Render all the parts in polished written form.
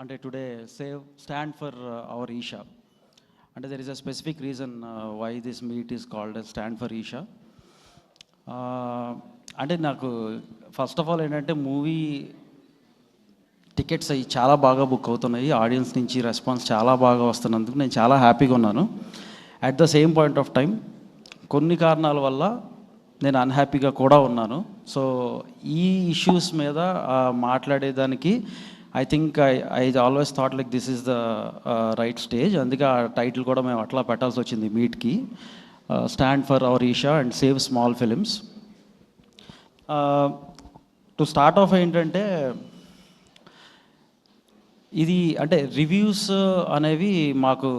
అంటే today save stand for our Isha. అంటే there is a specific reason why this meet is called stand for Isha. అంటే నాకు first of all ఏంటంటే movie tickets అవి చాలా బాగా బుక్ అవుతున్నాయి, ఆడియన్స్ నుంచి రెస్పాన్స్ చాలా బాగా వస్తున్నందుకు నేను చాలా హ్యాపీగా ఉన్నాను. At the same point of time కొన్ని కారణాల వల్ల నేను అన్హ్యాపీగా కూడా ఉన్నాను. సో ఈ ఇష్యూస్ మీద మాట్లాడేదానికి I think I always thought like this is the right stage. అందుకే ఆ టైటిల్ కూడా మేము అట్లా పెట్టాల్సి వచ్చింది మీట్కి, stand for our Isha and save small films. To start off ఏంటంటే ఇది అంటే రివ్యూస్ అనేవి మాకు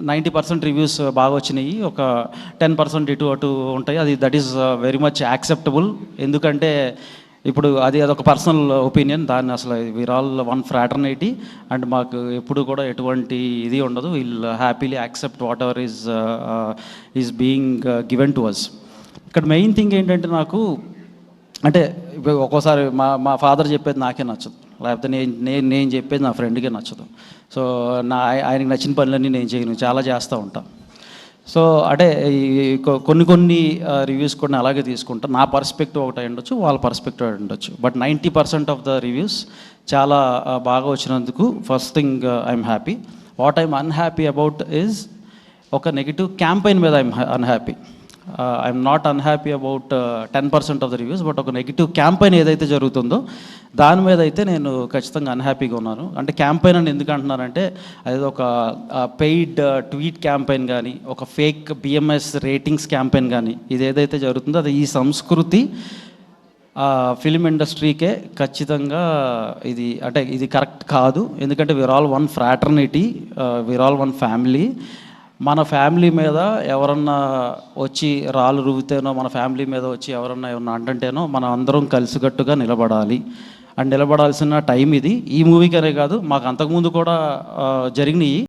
90% రివ్యూస్ బాగా వచ్చినాయి, ఒక 10% ఇటు అటు ఉంటాయి. అది that is very much acceptable. ఎందుకంటే ఇప్పుడు అదొక పర్సనల్ ఒపీనియన్, దాన్ని అసలు we are all one fraternity and మాకు ఎప్పుడు కూడా ఎటువంటి ఇది ఉండదు. Will happily accept what is being given to us. ఇక్కడ మెయిన్ థింగ్ ఏంటంటే నాకు అంటే ఇప్పుడు ఒక్కోసారి మా ఫాదర్ చెప్పేది నాకే నచ్చదు, లేకపోతే నేను చెప్పేది నా ఫ్రెండ్కే నచ్చదు. సో ఆయనకి నచ్చిన పనులన్నీ నేను చేయను, చాలా చేస్తూ ఉంటాను. సో అంటే కొన్ని రివ్యూస్ కూడా అలాగే తీసుకుంటాను. నా పర్స్పెక్టివ్ ఒకటి ఉండొచ్చు, వాళ్ళ పర్స్పెక్టివ్ ఉండొచ్చు. బట్ 90% ఆఫ్ ద రివ్యూస్ చాలా బాగా వచ్చినందుకు first thing I'm happy. What I'm unhappy about is ఒక నెగిటివ్ క్యాంపెయిన్ మీద I'm unhappy. I'm not unhappy about 10% of the reviews, but ఒక నెగిటివ్ క్యాంపెయిన్ ఏదైతే జరుగుతుందో దాని మీద అయితే నేను ఖచ్చితంగా అన్హ్యాపీగా ఉన్నాను. అంటే క్యాంపెయిన్ అని ఎందుకు అంటున్నానంటే అది ఒక పెయిడ్ ట్వీట్ క్యాంపెయిన్ కానీ, ఒక ఫేక్ బిఎంఎస్ రేటింగ్స్ క్యాంపెయిన్ కానీ, ఇది ఏదైతే జరుగుతుందో అది ఈ సంస్కృతి ఫిలిం ఇండస్ట్రీకే ఖచ్చితంగా ఇది కరెక్ట్ కాదు. ఎందుకంటే we are all one fraternity, we are all one family. మన ఫ్యామిలీ మీద ఎవరన్నా వచ్చి రాళ్ళు రువ్వుతేనో, మన ఫ్యామిలీ మీద వచ్చి ఎవరన్నా ఏమన్నా అంటంటేనో మనం అందరం కలిసికట్టుగా నిలబడాలి. అండ్ నిలబడాల్సిన టైం ఇది. ఈ మూవీకనే కాదు, మాకు అంతకుముందు కూడా జరిగినాయి.